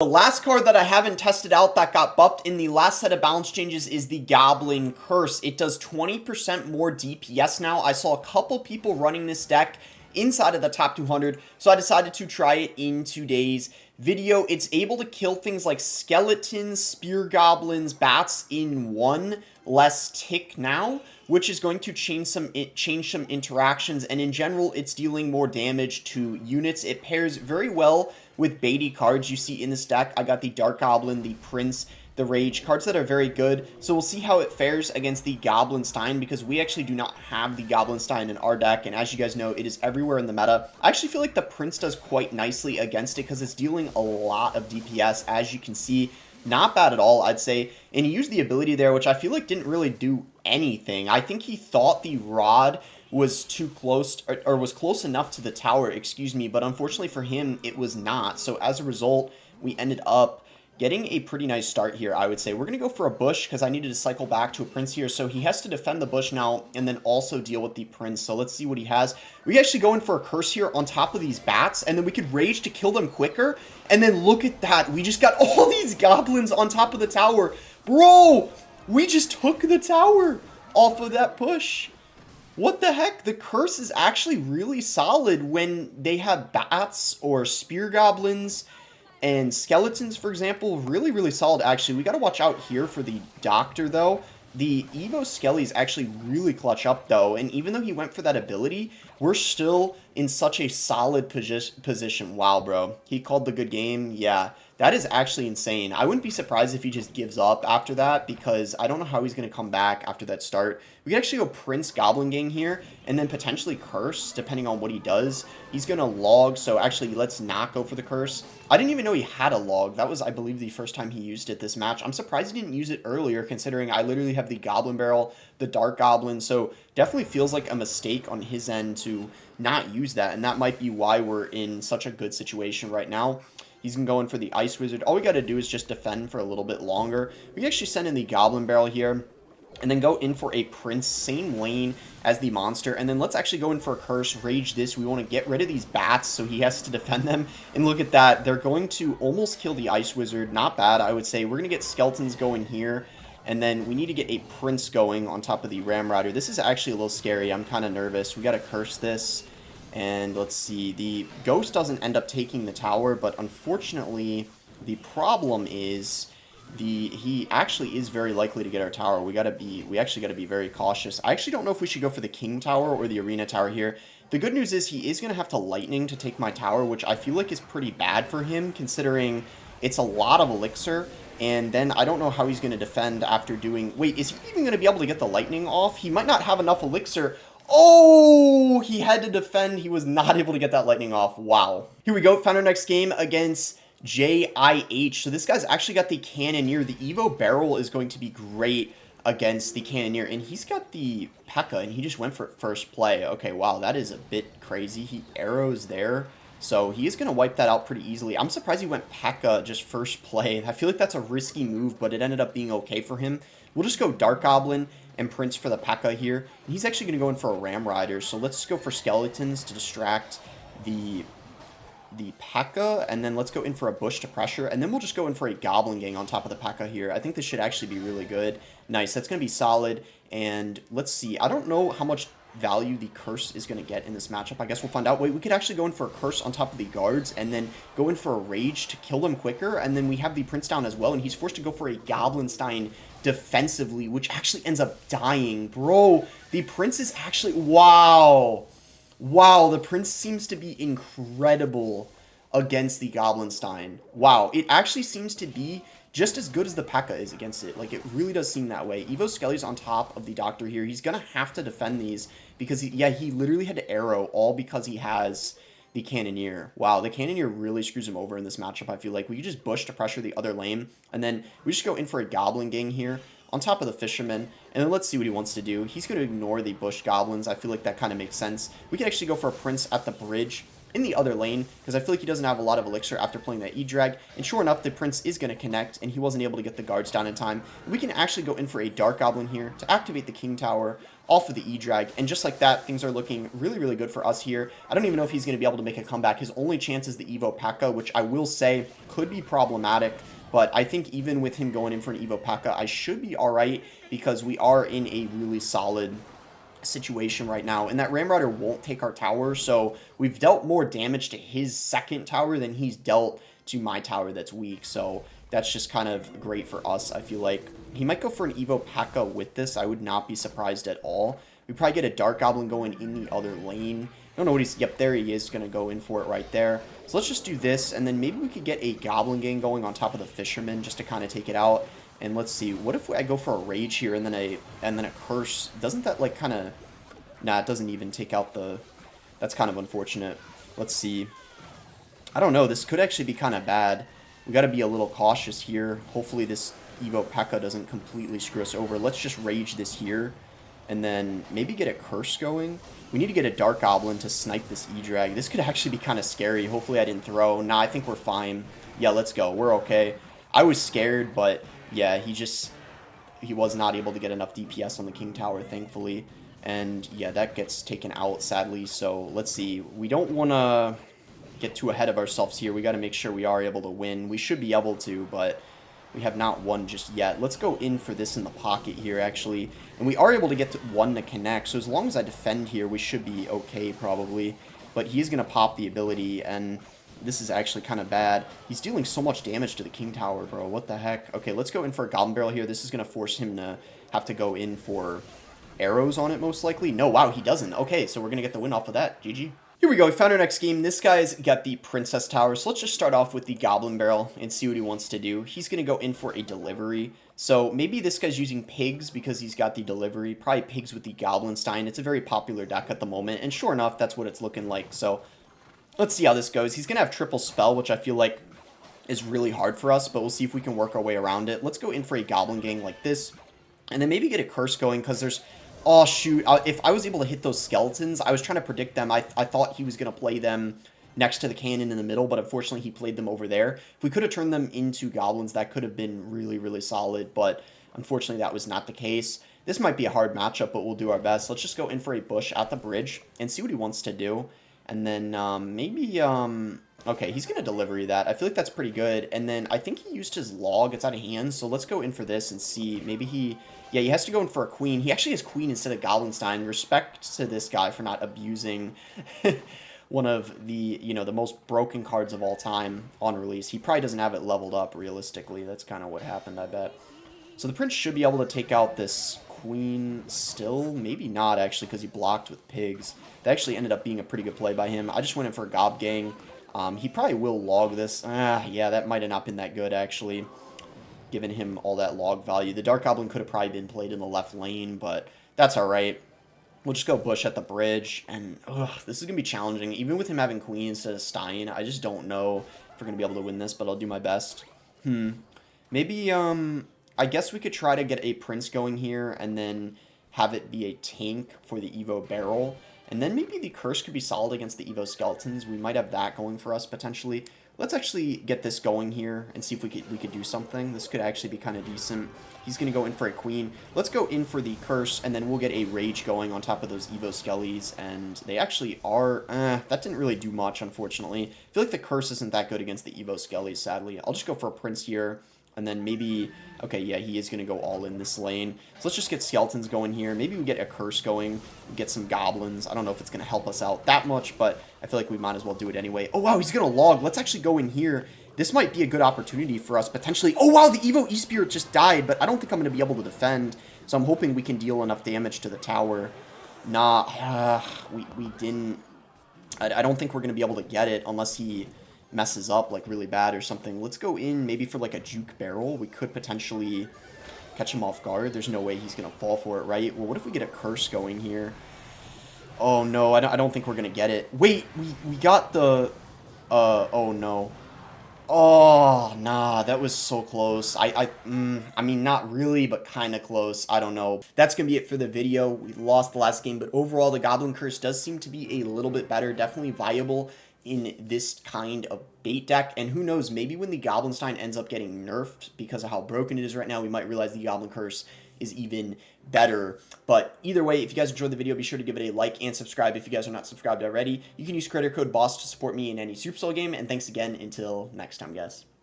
The last card that I haven't tested out that got buffed in the last set of balance changes is the Goblin Curse. It does 20% more DPS now. I saw a couple people running this deck inside of the top 200, so I decided to try it in today's video. It's able to kill things like skeletons, spear goblins, bats in one less tick now, which is going to change some interactions, and in general it's dealing more damage to units. It pairs very well with baity cards you see in this deck. I got the Dark Goblin, the Prince, the Rage, cards that are very good. So we'll see how it fares against the Goblinstein, because we actually do not have the Goblinstein in our deck, and as you guys know, it is everywhere in the meta. I actually feel like the Prince does quite nicely against it because it's dealing a lot of DPS, as you can see. Not bad at all, I'd say. And he used the ability there, which I feel like didn't really do anything. I think he thought the rod was too close, or was close enough to the tower, excuse me, but unfortunately for him, it was not. So as a result, we ended up getting a pretty nice start here, I would say. We're going to go for a bush because I needed to cycle back to a Prince here. So he has to defend the bush now and then also deal with the Prince. So let's see what he has. We actually go in for a curse here on top of these bats, and then we could rage to kill them quicker. And then look at that. We just got all these goblins on top of the tower. Bro, we just took the tower off of that push. What the heck? The curse is actually really solid when they have bats or spear goblins and skeletons, for example. Really, really solid, actually. We got to watch out here for the doctor, though. The Evo Skelly is actually really clutch up, though, and even though he went for that ability, we're still in such a solid position. Wow, bro. He called the good game. Yeah, that is actually insane. I wouldn't be surprised if he just gives up after that, because I don't know how he's going to come back after that start. We could actually go Prince Goblin Gang here, and then potentially Curse, depending on what he does. He's going to log, so actually let's not go for the Curse. I didn't even know he had a log. That was, I believe, the first time he used it this match. I'm surprised he didn't use it earlier, considering I literally have the Goblin Barrel, the Dark Goblin, so definitely feels like a mistake on his end to not use that, and that might be why we're in such a good situation right now. He's going to go in for the Ice Wizard. All we got to do is just defend for a little bit longer. We actually send in the Goblin Barrel here, and then go in for a Prince, same lane as the monster, and then let's actually go in for a Curse, rage this. We want to get rid of these bats, so he has to defend them, and look at that. They're going to almost kill the Ice Wizard. Not bad, I would say. We're going to get skeletons going here, and then we need to get a Prince going on top of the Ram Rider. This is actually a little scary. I'm kind of nervous. We got to curse this. And let's see, the Ghost doesn't end up taking the tower, but unfortunately, the problem is he actually is very likely to get our tower. We actually got to be very cautious. I actually don't know if we should go for the King Tower or the Arena Tower here. The good news is he is going to have to Lightning to take my tower, which I feel like is pretty bad for him, considering it's a lot of Elixir. And then I don't know how he's going to defend after doing... Wait, is he even going to be able to get the Lightning off? He might not have enough Elixir. Oh, he had to defend. He was not able to get that Lightning off. Wow. Here we go. Found our next game against JIH. So this guy's actually got the Cannoneer. The Evo Barrel is going to be great against the Cannoneer. And he's got the Pekka, and he just went for first play. Okay, wow, that is a bit crazy. He arrows there. So he is going to wipe that out pretty easily. I'm surprised he went Pekka just first play. I feel like that's a risky move, but it ended up being okay for him. We'll just go Dark Goblin and Prince for the Pekka here. And he's actually going to go in for a Ram Rider. So let's go for Skeletons to distract the Pekka. And then let's go in for a Bush to pressure. And then we'll just go in for a Goblin Gang on top of the Pekka here. I think this should actually be really good. Nice. That's going to be solid. And let's see. I don't know how much value the Curse is going to get in this matchup. I guess we'll find out. Wait, we could actually go in for a Curse on top of the guards and then go in for a Rage to kill them quicker, and then we have the Prince down as well, and he's forced to go for a Goblinstein defensively, which actually ends up dying. Bro, the Prince is actually... Wow. Wow, the Prince seems to be incredible against the Goblinstein. Wow, it actually seems to be just as good as the Pekka is against it. Like, it really does seem that way. Evo Skelly's on top of the Doctor here. He's going to have to defend these because, he literally had to arrow all because he has the Cannoneer. Wow, the Cannoneer really screws him over in this matchup, I feel like. We could just Bush to pressure the other lane, and then we just go in for a Goblin Gang here on top of the Fisherman, and then let's see what he wants to do. He's going to ignore the Bush Goblins. I feel like that kind of makes sense. We could actually go for a Prince at the bridge in the other lane, because I feel like he doesn't have a lot of Elixir after playing that E-Drag, and sure enough, the Prince is going to connect, and he wasn't able to get the guards down in time. We can actually go in for a Dark Goblin here to activate the King Tower off of the E-Drag, and just like that, things are looking really, really good for us here. I don't even know if he's going to be able to make a comeback. His only chance is the Evo Pekka, which I will say could be problematic, but I think even with him going in for an Evo Pekka, I should be alright, because we are in a really solid situation right now, and that Ramrider won't take our tower, so we've dealt more damage to his second tower than he's dealt to my tower that's weak, so that's just kind of great for us. I feel like he might go for an Evo Pekka with this. I would not be surprised at all. We probably get a Dark Goblin going in the other lane. I don't know what he's... Yep, there he is, going to go in for it right there. So let's just do this, and then maybe we could get a Goblin gang going on top of the Fisherman just to kind of take it out. And let's see, what if I go for a Rage here and then a Curse? Doesn't that, like, kind of... Nah, it doesn't even take out the... That's kind of unfortunate. Let's see. I don't know, this could actually be kind of bad. We got to be a little cautious here. Hopefully this Evo Pekka doesn't completely screw us over. Let's just Rage this here, and then maybe get a Curse going. We need to get a Dark Goblin to snipe this E-Drag. This could actually be kind of scary. Hopefully I didn't throw. Nah, I think we're fine. Yeah, let's go. We're okay. I was scared, but yeah, he was not able to get enough DPS on the King Tower, thankfully. And yeah, that gets taken out, sadly. So let's see. We don't want to get too ahead of ourselves here. We got to make sure we are able to win. We should be able to, but we have not won just yet. Let's go in for this in the pocket here, actually. And we are able to get one to connect, so as long as I defend here, we should be okay, probably. But he's going to pop the ability, and this is actually kind of bad. He's dealing so much damage to the King Tower, bro. What the heck? Okay, let's go in for a Goblin Barrel here. This is going to force him to have to go in for arrows on it, most likely. No, wow, he doesn't. Okay, so we're going to get the win off of that. GG. Here we go, we found our next game. This guy's got the Princess Tower, so let's just start off with the Goblin Barrel and see what he wants to do. He's going to go in for a delivery, so maybe this guy's using pigs because he's got the delivery. Probably pigs with the Goblin Stein. It's a very popular deck at the moment, and sure enough, that's what it's looking like. So let's see how this goes. He's going to have triple spell, which I feel like is really hard for us, but we'll see if we can work our way around it. Let's go in for a Goblin Gang like this, and then maybe get a Curse going, because there's... Oh, shoot. If I was able to hit those skeletons, I was trying to predict them. I thought he was going to play them next to the cannon in the middle, but unfortunately he played them over there. If we could have turned them into goblins, that could have been really, really solid, but unfortunately that was not the case. This might be a hard matchup, but we'll do our best. Let's just go in for a bush at the bridge and see what he wants to do. And then maybe... Okay, he's going to delivery that. I feel like that's pretty good. And then I think he used his log. It's out of hand, so let's go in for this and see. Maybe he... Yeah, he has to go in for a queen. He actually has queen instead of Goblinstein. Respect to this guy for not abusing one of the, you know, the most broken cards of all time on release. He probably doesn't have it leveled up, realistically. That's kind of what happened, I bet. So the prince should be able to take out this queen still. Maybe not, actually, because he blocked with pigs. That actually ended up being a pretty good play by him. I just went in for a Gob Gang. He probably will log this. Yeah, that might have not been that good, actually, given him all that log value. The Dark Goblin could have probably been played in the left lane, but that's all right. We'll just go bush at the bridge, and this is going to be challenging. Even with him having queen instead of Stein, I just don't know if we're going to be able to win this, but I'll do my best. Maybe, I guess we could try to get a prince going here, and then have it be a tank for the Evo Barrel. And then maybe the Curse could be solid against the Evo Skeletons. We might have that going for us, potentially. Let's actually get this going here and see if we could do something. This could actually be kind of decent. He's going to go in for a queen. Let's go in for the Curse, and then we'll get a Rage going on top of those Evo Skellies. And they actually are... that didn't really do much, unfortunately. I feel like the Curse isn't that good against the Evo Skellies, sadly. I'll just go for a Prince here. And then maybe... Okay, yeah, he is going to go all in this lane. So let's just get Skeletons going here. Maybe we get a Curse going. Get some Goblins. I don't know if it's going to help us out that much, but I feel like we might as well do it anyway. Oh, wow, he's going to log. Let's actually go in here. This might be a good opportunity for us, potentially. Oh, wow, the Evo E-Spirit just died, but I don't think I'm going to be able to defend. So I'm hoping we can deal enough damage to the tower. Nah, we didn't. I don't think we're going to be able to get it unless he messes up like really bad or something. Let's go in maybe for like a Juke Barrel. We could potentially catch him off guard. There's no way he's going to fall for it, right? Well, what if we get a Curse going here? Oh, no, I don't think we're going to get it. Wait, we got the... oh, no. Oh, nah, that was so close. I mean, not really, but kind of close. I don't know. That's going to be it for the video. We lost the last game, but overall, the Goblin Curse does seem to be a little bit better. Definitely viable in this kind of bait deck, and who knows, maybe when the Goblinstein ends up getting nerfed because of how broken it is right now, we might realize the Goblin Curse is even better. But either way, if you guys enjoyed the video, be sure to give it a like and subscribe if you guys are not subscribed already. You can use creator code BOSS to support me in any Supercell game, and thanks again until next time, guys.